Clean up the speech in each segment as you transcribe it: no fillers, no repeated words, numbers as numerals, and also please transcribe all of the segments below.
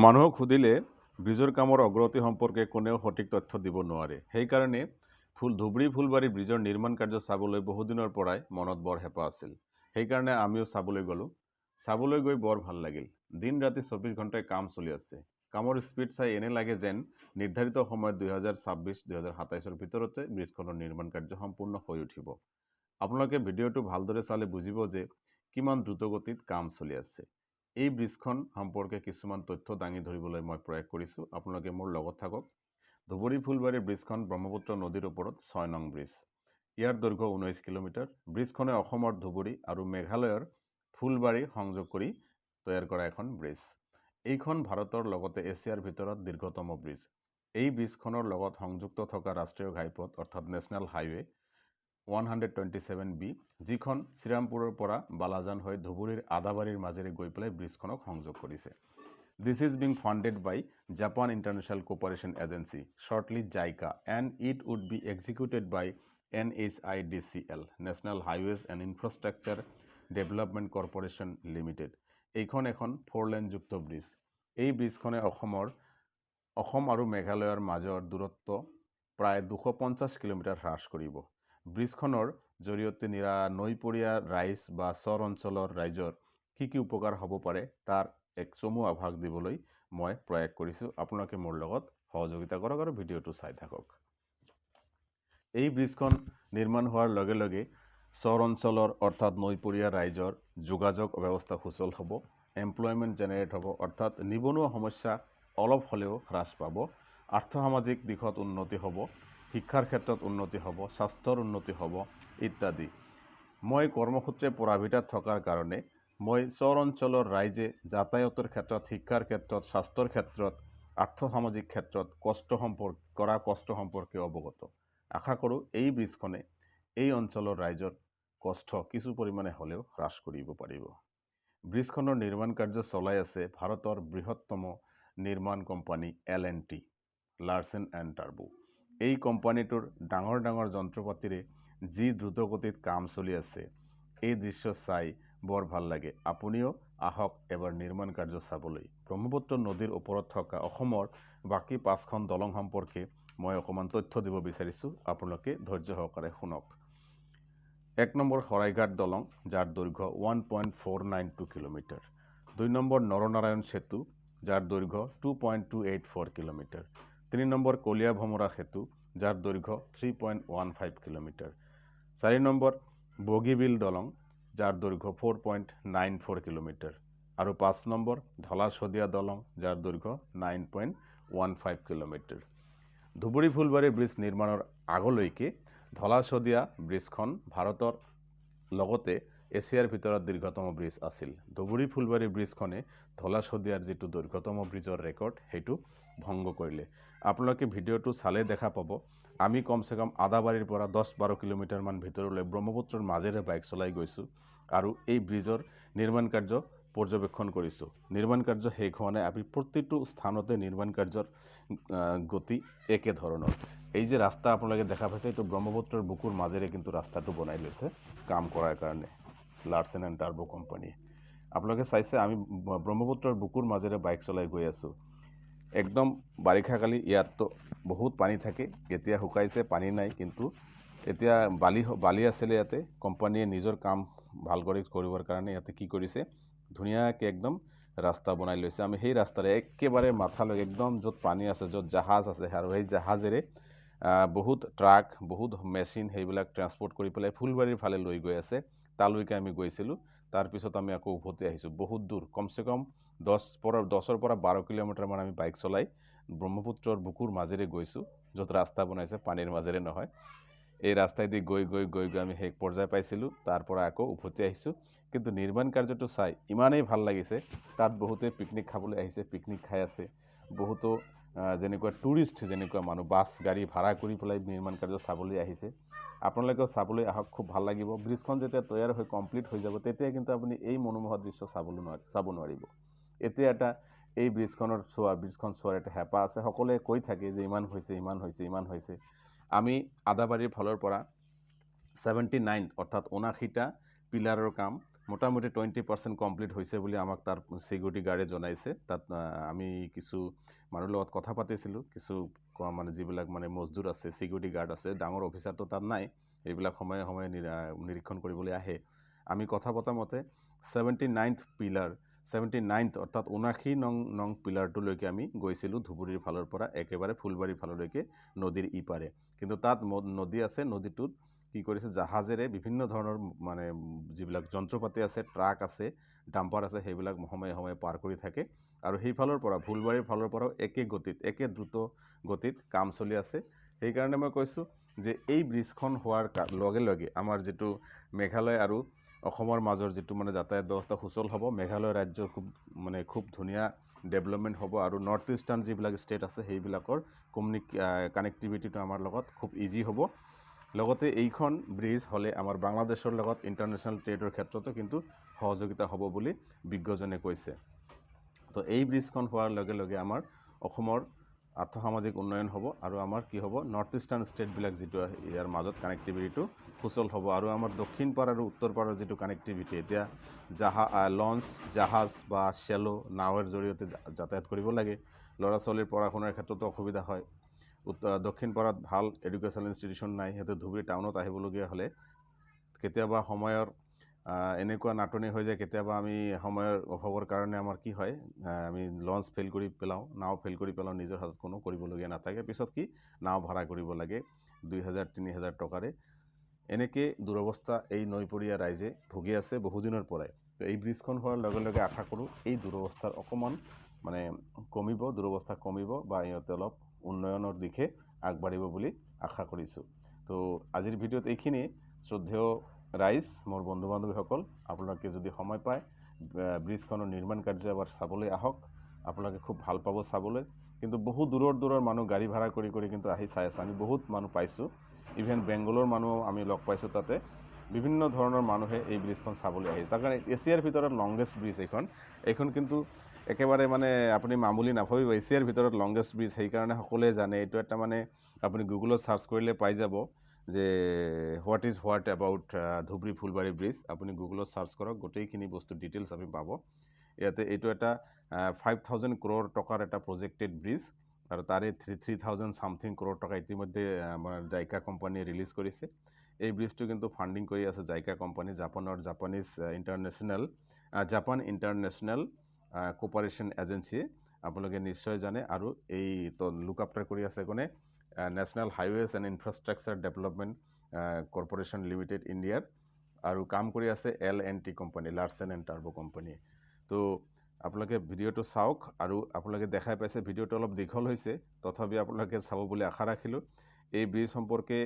মানুহক সুধিলে ব্ৰিজৰ কামৰ অগ্ৰগতি সম্পৰ্কে কোনেও সঠিক তথ্য দিব নোৱাৰে। সেইকাৰণে ধুবুৰী-ফুলবাৰী ব্ৰিজৰ নিৰ্মাণ কাৰ্য চাবলৈ বহুদিনৰ পৰাই মনত বৰ হেঁপাহ আছিল। সেইকাৰণে আমিও চাবলৈ গ'লোঁ। চাবলৈ গৈ বৰ ভাল লাগিল। দিন ৰাতি 24 ঘণ্টাই কাম চলি আছে। কামৰ স্পীড চাই এনে লাগে যেন নিৰ্ধাৰিত সময়ত 2026-2027 ভিতৰতে ব্ৰিজখনৰ নিৰ্মাণ কাৰ্য সম্পূৰ্ণ হৈ উঠিব। আপোনালোকে ভিডিঅ'টো ভালদৰে চালে বুজিব যে কিমান দ্ৰুতগতিত কাম চলি আছে। এই ব্ৰিজখন সম্পৰ্কে কিছুমান তথ্য দাঙি ধৰিবলৈ মই প্ৰয়াস কৰিছোঁ। আপোনালোকে মোৰ লগত থাকক। ধুবুৰী-ফুলবাৰী ব্ৰিজখন ব্ৰহ্মপুত্ৰ নদীৰ ওপৰত 6 নং ব্ৰিজ। ইয়াৰ দৈৰ্ঘ্য 19 কিলোমিটাৰ। ব্ৰিজখনে অসমৰ ধুবুৰী আৰু মেঘালয়ৰ ফুলবাৰী সংযোগ কৰি তৈয়াৰ কৰা এখন ব্ৰিজ। এইখন ভাৰতৰ লগতে এছিয়াৰ ভিতৰত দীৰ্ঘতম ব্ৰিজ। এই ব্ৰিজখনৰ লগত সংযুক্ত থকা ৰাষ্ট্ৰীয় ঘাইপথ অৰ্থাৎ নেশ্যনেল হাইৱে 127B, যিখন শ্ৰীৰামপুৰৰ পৰা বালাজান হৈ ধুবুৰীৰ আদাবাৰীৰ মাজেৰে গৈ পেলাই ব্ৰিজখনক সংযোগ কৰিছে। This is being funded by Japan International Cooperation Agency, shortly JICA, and it would be executed by NHIDCL, National Highways and Infrastructure Development Corporation Limited. এইখন এখন 4-লেন যুক্ত ব্ৰিজ। এই ব্ৰিজখনে অসম আৰু মেঘালয়ৰ মাজৰ দূৰত্ব প্ৰায় 250 কিলোমিটাৰ হ্ৰাস কৰিব। ব্ৰিজখনৰ জৰিয়তে নৈপৰীয়া ৰাইজ বা চৰ অঞ্চলৰ ৰাইজৰ কি উপকাৰ হ'ব পাৰে তাৰ এক চমু আভাস দিবলৈ মই প্ৰয়াস কৰিছোঁ। আপোনালোকে মোৰ লগত সহযোগিতা কৰক আৰু ভিডিঅ'টো চাই থাকক। এই ব্ৰিজখন নিৰ্মাণ হোৱাৰ লগে লগে চৰ অঞ্চলৰ অৰ্থাৎ নৈপৰীয়া ৰাইজৰ যোগাযোগ ব্যৱস্থা সুচল হ'ব, এমপ্লয়মেণ্ট জেনেৰেট হ'ব, অৰ্থাৎ নিবনুৱা সমস্যা অলপ হ'লেও হ্ৰাস পাব, আৰ্থসামাজিক দিশত উন্নতি হ'ব, শিক্ষাৰ ক্ষেত্ৰত উন্নতি হ'ব, স্বাস্থ্যৰ উন্নতি হ'ব ইত্যাদি। মই কৰ্মসূত্ৰে পৰাভিটাত থকাৰ কাৰণে মই চৰ অঞ্চলৰ ৰাইজে যাতায়াতৰ ক্ষেত্ৰত, শিক্ষাৰ ক্ষেত্ৰত, স্বাস্থ্যৰ ক্ষেত্ৰত, আৰ্থসামাজিক ক্ষেত্ৰত কষ্ট সম্পৰ্কে অৱগত। আশা কৰোঁ এই ব্ৰিজখনে এই অঞ্চলৰ ৰাইজৰ কষ্ট কিছু পৰিমাণে হ'লেও হ্ৰাস কৰিব পাৰিব। ব্ৰিজখনৰ নিৰ্মাণ কাৰ্য চলাই আছে ভাৰতৰ বৃহত্তম নিৰ্মাণ company L&T, Larsen and turbo. এই কোম্পানীটোৰ ডাঙৰ ডাঙৰ যন্ত্ৰপাতিৰে যি দ্ৰুতগতিত কাম চলি আছে, এই দৃশ্য চাই বৰ ভাল লাগে। আপুনিও আহক এবাৰ নিৰ্মাণ কাৰ্য চাবলৈ। ব্ৰহ্মপুত্ৰ নদীৰ ওপৰত থকা অসমৰ বাকী 5খন দলং সম্পৰ্কে মই অকণমান তথ্য দিব বিচাৰিছোঁ। আপোনালোকে ধৈৰ্য সহকাৰে শুনক। 1 নম্বৰ শৰাইঘাট দলং, যাৰ দৈৰ্ঘ্য 1.492 কিলোমিটাৰ। 2 নম্বৰ নৰনাৰায়ণ সেতু, যাৰ দৈৰ্ঘ্য 2.284 কিলোমিটাৰ। 3 নম্বৰ কলীয়া ভমৰা সেতু, যাৰ দৈৰ্ঘ্য 3.15 কিলোমিটাৰ। 4 নম্বৰ বগীবিল দলং, যাৰ দৈৰ্ঘ্য 4.94 কিলোমিটাৰ। আৰু 5 নম্বৰ ধলা-শদিয়া দলং, যাৰ দৈৰ্ঘ্য 9.15 কিলোমিটাৰ। ধুবুৰী-ফুলবাৰী ব্ৰিজ নিৰ্মাণৰ আগলৈকে ধলা-শদিয়া ব্ৰিজখন ভাৰতৰ লগতে এছিয়াৰ ভিতৰত দীৰ্ঘতম ব্ৰিজ আছিল। ধুবুৰী-ফুলবাৰী ব্ৰিজখনে ধলা-শদিয়াৰ যিটো দীৰ্ঘতম ব্ৰিজৰ ৰেকৰ্ড, সেইটো ভংগ কৰিলে। আপোনালোকে ভিডিঅ'টো চালে দেখা পাব, আমি কমচে কম আদাবাৰীৰ পৰা 10-12 কিলোমিটাৰমান ভিতৰলৈ ব্ৰহ্মপুত্ৰৰ মাজেৰে বাইক চলাই গৈছোঁ আৰু এই ব্ৰিজৰ নিৰ্মাণ কাৰ্য পৰ্যবেক্ষণ কৰিছোঁ। নিৰ্মাণ কাৰ্য শেষ হোৱা নাই। আমি প্ৰতিটো স্থানতে নিৰ্মাণ কাৰ্যৰ গতি একেধৰণৰ। এই যে ৰাস্তা আপোনালোকে দেখা পাইছে, এইটো ব্ৰহ্মপুত্ৰৰ বুকুৰ মাজেৰে কিন্তু ৰাস্তাটো বনাই লৈছে কাম কৰাৰ কাৰণে লাৰ্ছেন এণ্ড টাৰ্বো কোম্পানীয়ে। আপোনালোকে চাইছে আমি ব্ৰহ্মপুত্ৰৰ বুকুৰ মাজেৰে বাইক চলাই গৈ আছোঁ। একদম বাৰিষা কালি ইয়াততো বহুত পানী থাকে, এতিয়া শুকাইছে, পানী নাই, কিন্তু এতিয়া বালি আছিলে ইয়াতে। কোম্পানীয়ে নিজৰ কাম ভাল কৰিবৰ কাৰণে ইয়াতে কি কৰিছে, ধুনীয়াকৈ একদম ৰাস্তা বনাই লৈছে। আমি সেই ৰাস্তাৰে একেবাৰে মাথালৈ একদম য'ত পানী আছে, য'ত জাহাজ আছে, আৰু সেই জাহাজেৰে বহুত ট্ৰাক, বহুত মেচিন সেইবিলাক ট্ৰান্সপৰ্ট কৰি পেলাই ফুলবাৰীৰ ফালে লৈ গৈ আছে। তালৈকে আমি গৈছিলোঁ। তাৰপিছত আমি আকৌ উভতি আহিছোঁ। বহুত দূৰ, কমচে কম 10-ৰ পৰা 12 কিলোমিটাৰমান আমি বাইক চলাই ব্ৰহ্মপুত্ৰৰ বুকুৰ মাজেৰে গৈছোঁ, য'ত ৰাস্তা বনাইছে, পানীৰ মাজেৰে নহয়। এই ৰাস্তাইদি গৈ আমি শেষ পৰ্যায় পাইছিলোঁ। তাৰ পৰা আকৌ উভতি আহিছোঁ। কিন্তু নিৰ্মাণ কাৰ্যটো চাই ইমানেই ভাল লাগিছে। তাত বহুতে পিকনিক খাবলৈ আহিছে, পিকনিক খাই আছে। বহুতো যেনেকুৱা টুৰিষ্ট, যেনেকুৱা মানুহ বাছ গাড়ী ভাড়া কৰি পেলাই নিৰ্মাণ কাৰ্য চাবলৈ আহিছে। আপোনালোকেও চাবলৈ আহক, খুব ভাল লাগিব। ব্ৰিজখন যেতিয়া তৈয়াৰ হৈ কমপ্লিট হৈ যাব, তেতিয়া কিন্তু আপুনি এই মনোমোহা দৃশ্য চাব নোৱাৰিব। এতিয়া এই ব্ৰিজখন চোৱাৰ এটা হেঁপাহ আছে। সকলোৱে কৈ থাকে যে ইমান হৈছে। আমি আদাবাৰীৰ ফালৰ পৰা 79 অৰ্থাৎ 79টা পিলাৰৰ কাম মোটামুটি 20% কমপ্লিট হৈছে বুলি আমাক তাৰ সিকিউৰিটি গাৰ্ডে জনাইছে। তাত আমি কিছু মানুহৰ লগত কথা পাতিছিলোঁ, কিছু মানে যিবিলাক মানে মজদুৰ আছে, সিকিউৰিটি গাৰ্ড আছে, ডাঙৰ অফিচাৰটো তাত নাই, এইবিলাক সময়ে সময়ে নিৰীক্ষণ কৰিবলৈ আহে। আমি কথা পতা মতে 79th পিলাৰ, 79th অৰ্থাৎ 79 নং পিলাৰটোলৈকে আমি গৈছিলোঁ ধুবুৰীৰ ফালৰ পৰা একেবাৰে ফুলবাৰীৰ ফাললৈকে নদীৰ ইপাৰে। কিন্তু তাত নদী আছে, নদীটোত কি কৰিছে জাহাজেৰে বিভিন্ন ধৰণৰ মানে যিবিলাক যন্ত্ৰপাতি আছে, ট্ৰাক আছে, ডাম্পাৰ আছে, সেইবিলাক সময়ে সময়ে পাৰ কৰি থাকে। আৰু সেইফালৰ পৰা ফুলবাৰীৰ ফালৰ পৰাও একে গতিত, একে দ্ৰুত গতিত কাম চলি আছে। সেইকাৰণে মই কৈছোঁ যে এই ব্ৰিজখন হোৱাৰ লগে লগে আমাৰ যিটো মেঘালয় আৰু অসমৰ মাজৰ যিটো মানে যাতায়াত ব্যৱস্থা সুচল হ'ব, মেঘালয় ৰাজ্যৰ খুব ধুনীয়া ডেভেলপমেণ্ট হ'ব আৰু নৰ্থ ইষ্টাৰ্ণ যিবিলাক ষ্টেট আছে সেইবিলাকৰ কানেক্টিভিটিটো আমাৰ লগত খুব ইজি হ'ব। লগতে এইখন ব্ৰিজ হ'লে আমাৰ বাংলাদেশৰ লগত ইণ্টাৰনেশ্যনেল ট্ৰেডৰ ক্ষেত্ৰতো কিন্তু সহযোগিতা হ'ব বুলি বিজ্ঞজনে কৈছে। তো এই ব্ৰিজখন হোৱাৰ লগে লগে আমাৰ অসমৰ আৰ্থসামাজিক উন্নয়ন হ'ব আৰু আমাৰ কি হ'ব, নৰ্থ ইষ্টাৰ্ণ ষ্টেটবিলাক যিটো ইয়াৰ মাজত কানেক্টিভিটিটো সুচল হ'ব। আৰু আমাৰ দক্ষিণ পাৰ আৰু উত্তৰ পাৰৰ যিটো কানেক্টিভিটি, এতিয়া লঞ্চ, জাহাজ বা শ্যালো নাৱৰ জৰিয়তে যাতায়াত কৰিব লাগে, ল'ৰা ছোৱালীৰ পঢ়া শুনাৰ ক্ষেত্ৰতো অসুবিধা হয়। দক্ষিণ পাৰত ভাল এডুকেশ্যনেল ইনষ্টিটিউশ্যন নাই, সিহঁতে ধুবুৰী টাউনত আহিবলগীয়া হ'লে কেতিয়াবা সময়ৰ এনেকুৱা নাটনি হৈ যায়, কেতিয়াবা আমি সময়ৰ অভাৱৰ কাৰণে আমাৰ কি হয়, আমি লঞ্চ ফেইল কৰি পেলাওঁ, নাও ফেইল কৰি পেলাওঁ, নিজৰ হাতত কোনো কৰিবলগীয়া নাথাকে। পিছত কি নাও ভাড়া কৰিব লাগে 2000-3000 টকাৰে। এনেকৈ দুৰৱস্থা এই নৈপৰীয়া ৰাইজে ভুগি আছে বহুদিনৰ পৰাই। তো এই ব্ৰিজখন হোৱাৰ লগে লগে আশা কৰোঁ এই দুৰৱস্থাৰ অকণমান মানে কমিব, দুৰৱস্থা কমিব বা ইহঁতে অলপ উন্নয়নৰ দিশে আগবাঢ়িব বুলি আশা কৰিছোঁ। তো আজিৰ ভিডিঅ'ত এইখিনিয়ে। শ্ৰদ্ধেয় ৰাইজ, মোৰ বন্ধু বান্ধৱীসকল, আপোনালোকে যদি সময় পায় ব্ৰিজখনৰ নিৰ্মাণ কাৰ্য এবাৰ চাবলৈ আহক। আপোনালোকে খুব ভাল পাব চাবলৈ। কিন্তু বহু দূৰৰ মানুহ গাড়ী ভাড়া কৰি কিন্তু আহি চাই আছে। আমি বহুত মানুহ পাইছোঁ, ইভেন বেংগলৰ মানুহ আমি লগ পাইছোঁ। তাতে বিভিন্ন ধৰণৰ মানুহে এই ব্ৰিজখন চাবলৈ আহে। তাৰ কাৰণে এছিয়াৰ ভিতৰত লংগেষ্ট ব্ৰিজ এইখন কিন্তু একেবাৰে মানে আপুনি মামুলি নাভাবিব, এছিয়াৰ ভিতৰত লংগেষ্ট ব্ৰিজ। সেইকাৰণে সকলোৱে জানে। এইটো এটা মানে আপুনি গুগলত চাৰ্চ কৰিলে পাই যাব যে what is what about Dhubri-Phulbari bridge. আপুনি গুগলত চাৰ্চ কৰক, গোটেইখিনি বস্তু ডিটেইলছ আপুনি পাব। ইয়াতে এইটো এটা 5000 crore টকাৰ এটা প্ৰজেক্টেড ব্ৰিজ আৰু তাৰে 3000 সামথিং crore টকা ইতিমধ্যে আমাৰ জাইকা কোম্পানীয়ে ৰিলিজ কৰিছে। এই ব্ৰিজটো কিন্তু ফাণ্ডিং কৰি আছে JICA company, Japan international corporation এজেঞ্চিয়ে। আপোনালোকে নিশ্চয় জানে। আৰু এই লুক আফটাৰ কৰি আছে কোনে, national highways and infrastructure development corporation limited ইণ্ডিয়াৰ। আৰু কাম কৰি আছে L&T company, Larsen and turbo কোম্পানীয়ে। তো আপোনালোকে ভিডিঅ'টো চাওক। আৰু আপোনালোকে দেখাই পাইছে ভিডিঅ'টো অলপ দীঘল হৈছে, তথাপি আপোনালোকে চাব বুলি আশা ৰাখিলোঁ। এই ব্ৰিজ সম্পৰ্কে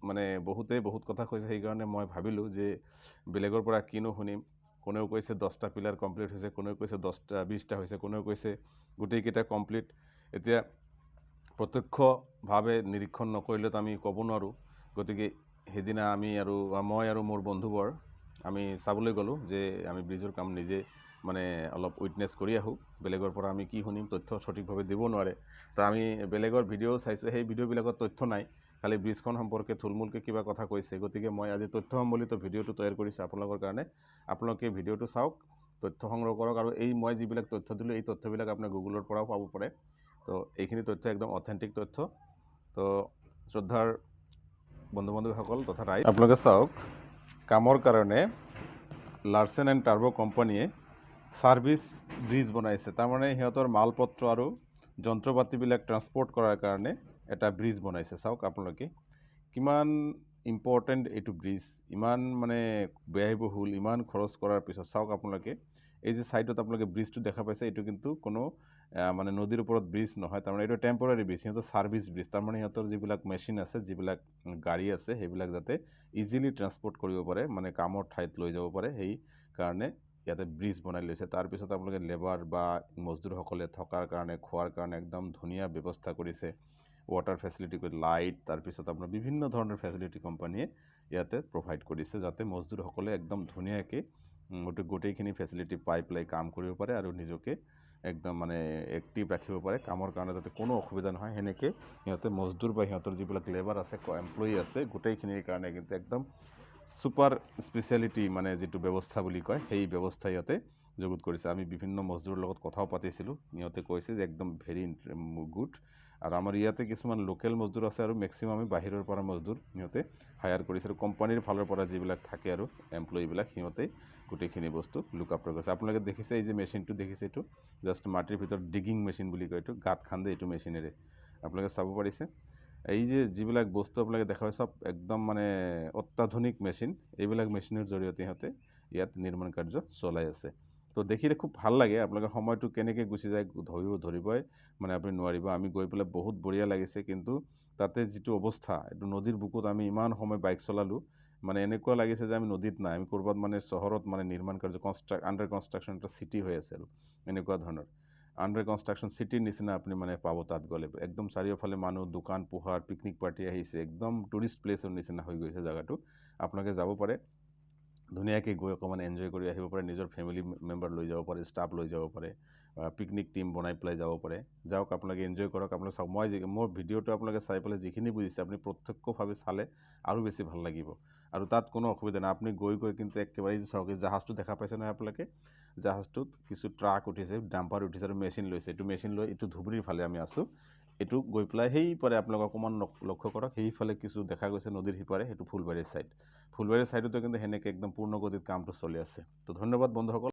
মানে বহুত কথা কৈছে, সেইকাৰণে মই ভাবিলোঁ যে বেলেগৰ পৰা কিনো শুনিম। কোনেও কৈছে 10টা পিলাৰ কমপ্লিট হৈছে, কোনেও কৈছে 20টা হৈছে, কোনেও কৈছে গোটেইকেইটা কমপ্লিট। এতিয়া প্ৰত্যক্ষভাৱে নিৰীক্ষণ নকৰিলেতো আমি ক'ব নোৱাৰোঁ। গতিকে সেইদিনা মই আৰু মোৰ বন্ধুবৰ আমি চাবলৈ গ'লোঁ যে আমি ব্ৰিজৰ কাম নিজে মানে অলপ উইটনেছ কৰি আহোঁ। বেলেগৰ পৰা আমি কি শুনিম, তথ্য সঠিকভাৱে দিব নোৱাৰে। তো আমি বেলেগৰ ভিডিঅ' চাইছোঁ, সেই ভিডিঅ'বিলাকত তথ্য নাই, খালি ব্ৰিজখন সম্পৰ্কে থুলমূলকৈ কিবা কথা কৈছে। গতিকে মই আজি তথ্য সম্বলিত ভিডিঅ'টো তৈয়াৰ কৰিছোঁ আপোনালোকৰ কাৰণে। আপোনালোকে ভিডিঅ'টো চাওক, তথ্য সংগ্ৰহ কৰক। আৰু মই যিবিলাক তথ্য দিলোঁ, এই তথ্যবিলাক আপুনি গুগলৰ পৰাও পাব পাৰে। তো এইখিনি তথ্য একদম অথেণ্টিক তথ্য। তো শ্ৰদ্ধাৰ বন্ধু বান্ধৱীসকল তথা ৰাইজ, আপোনালোকে চাওক, কামৰ কাৰণে লাৰ্চেন এণ্ড টাৰ্বো কোম্পানীয়ে ছাৰ্ভিচ ব্ৰিজ বনাইছে। তাৰমানে সিহঁতৰ মালপত্ৰ আৰু যন্ত্ৰপাতিবিলাক ট্ৰান্সপৰ্ট কৰাৰ কাৰণে এটা ব্ৰিজ বনাইছে। চাওক আপোনালোকে কিমান ইম্পৰ্টেণ্ট এইটো ব্ৰিজ, ইমান মানে ব্যয়বহুল, ইমান খৰচ কৰাৰ পিছত চাওক আপোনালোকে এই যে ছাইডত আপোনালোকে ব্ৰিজটো দেখা পাইছে, এইটো কিন্তু কোনো মানে নদীৰ ওপৰত ব্ৰিজ নহয়। তাৰমানে এইটো টেম্পৰাৰী ব্ৰিজ, সিহঁতৰ ছাৰ্ভিচ ব্ৰিজ। তাৰমানে সিহঁতৰ যিবিলাক মেচিন আছে, যিবিলাক গাড়ী আছে, সেইবিলাক যাতে ইজিলি ট্ৰান্সপৰ্ট কৰিব পাৰে, মানে কামৰ ঠাইত লৈ যাব পাৰে, সেই কাৰণে ইয়াতে ব্ৰিজ বনাই লৈছে। তাৰপিছত আপোনালোকে লেবাৰ বা মজদুৰসকলে থকাৰ কাৰণে, খোৱাৰ কাৰণে একদম ধুনীয়া ব্যৱস্থা কৰিছে। ৱাটাৰ ফেচিলিটি কৰি, লাইট, তাৰপিছত আপোনাৰ বিভিন্ন ধৰণৰ ফেচিলিটি কোম্পানীয়ে ইয়াতে প্ৰভাইড কৰিছে, যাতে মজদুৰসকলে একদম ধুনীয়াকৈ গোটেইখিনি ফেচিলিটি পাই পেলাই কাম কৰিব পাৰে আৰু নিজকে একদম মানে এক্টিভ ৰাখিব পাৰে, কামৰ কাৰণে যাতে কোনো অসুবিধা নহয়। সেনেকৈ সিহঁতে মজদুৰ বা সিহঁতৰ যিবিলাক লেবাৰ আছে, এমপ্লয়ি আছে, গোটেইখিনিৰ কাৰণে কিন্তু একদম সুপাৰ স্পেচিয়েলিটি মানে যিটো ব্যৱস্থা বুলি কয় সেই ব্যৱস্থা ইয়াতে যুগুত কৰিছে। আমি বিভিন্ন মজদুৰৰ লগত কথাও পাতিছিলোঁ, সিহঁতে কৈছে যে একদম ভেৰি গুড। আৰু আমাৰ ইয়াতে কিছুমান লোকেল মজদুৰ আছে আৰু মেক্সিমাম আমি বাহিৰৰ পৰা মজদুৰ সিহঁতে হায়াৰ কৰিছে। আৰু কোম্পানীৰ ফালৰ পৰা যিবিলাক থাকে আৰু এমপ্লয়ীবিলাক সিহঁতে গোটেইখিনি বস্তু লুক আফটাৰ কৰিছে। আপোনালোকে দেখিছে এই যে মেচিনটো দেখিছে, এইটো জাষ্ট মাটিৰ ভিতৰত ডিগিং মেচিন বুলি কয়, এইটো গাঁত খান্দে এইটো মেচিনেৰে। আপোনালোকে চাব পাৰিছে এই যে যিবিলাক বস্তু আপোনালোকে দেখা পায় চব একদম মানে অত্যাধুনিক মেচিন। এইবিলাক মেচিনৰ জৰিয়তে সিহঁতে ইয়াত নিৰ্মাণ কাৰ্য চলাই আছে। তো দেখিলে খুব ভাল লাগে। আপোনালোকে সময়টো কেনেকৈ গুচি যায় ধৰিবই মানে আপুনি নোৱাৰিব। আমি গৈ পেলাই বহুত বঢ়িয়া লাগিছে, কিন্তু তাতে যিটো অৱস্থা, এইটো নদীৰ বুকুত আমি ইমান সময় বাইক চলালোঁ, মানে এনেকুৱা লাগিছে যে আমি নদীত নাই, আমি ক'ৰবাত মানে চহৰত মানে নিৰ্মাণ কাৰ্য আণ্ডাৰ কনষ্ট্ৰাকশ্যন এটা চিটি হৈ আছে আৰু এনেকুৱা ধৰণৰ আণ্ডাৰ কনষ্ট্ৰাকশ্যন চিটিৰ নিচিনা আপুনি মানে পাব তাত গ'লে। একদম চাৰিওফালে মানুহ, দোকান পোহাৰ, পিকনিক পাৰ্টি আহিছে, একদম টুৰিষ্ট প্লেচৰ নিচিনা হৈ গৈছে জেগাটো। আপোনালোকে যাব পাৰে, ধুনীয়াকৈ গৈ অকণমান এনজয় কৰি আহিব পাৰে, নিজৰ ফেমিলি মেম্বাৰ লৈ যাব পাৰে, ষ্টাফ লৈ যাব পাৰে, পিকনিক টিম বনাই পেলাই যাব পাৰে। যাওক, আপোনালোকে এনজয় কৰক। আপোনালোকে চাওক, মোৰ ভিডিঅ'টো আপোনালোকে চাই পেলাই যিখিনি বুজিছে আপুনি প্ৰত্যক্ষভাৱে চালে আৰু বেছি ভাল লাগিব। আৰু তাত কোনো অসুবিধা নাই, আপুনি গৈ কিন্তু একেবাৰে চাওক, জাহাজটো দেখা পাইছে নহয় আপোনালোকে, জাহাজটোত কিছু ট্ৰাক উঠিছে, ডাম্পাৰ উঠিছে আৰু মেচিন লৈছে। এইটো মেচিন লৈ এইটো ধুবুৰীৰ ফালে আমি আছোঁ, এইটো গৈ পেলাই সেইপাৰে আপোনালোকে অকণমান লক্ষ্য কৰক, সেইফালে কিছু দেখা গৈছে নদীৰ সিপাৰে, সেইটো ফুলবাৰীৰ ছাইড। ফুলবাৰীৰ ছাইডতো কিন্তু সেনেকৈ একদম পূৰ্ণগতিত কামটো চলি আছে। তো ধন্যবাদ বন্ধুসকল।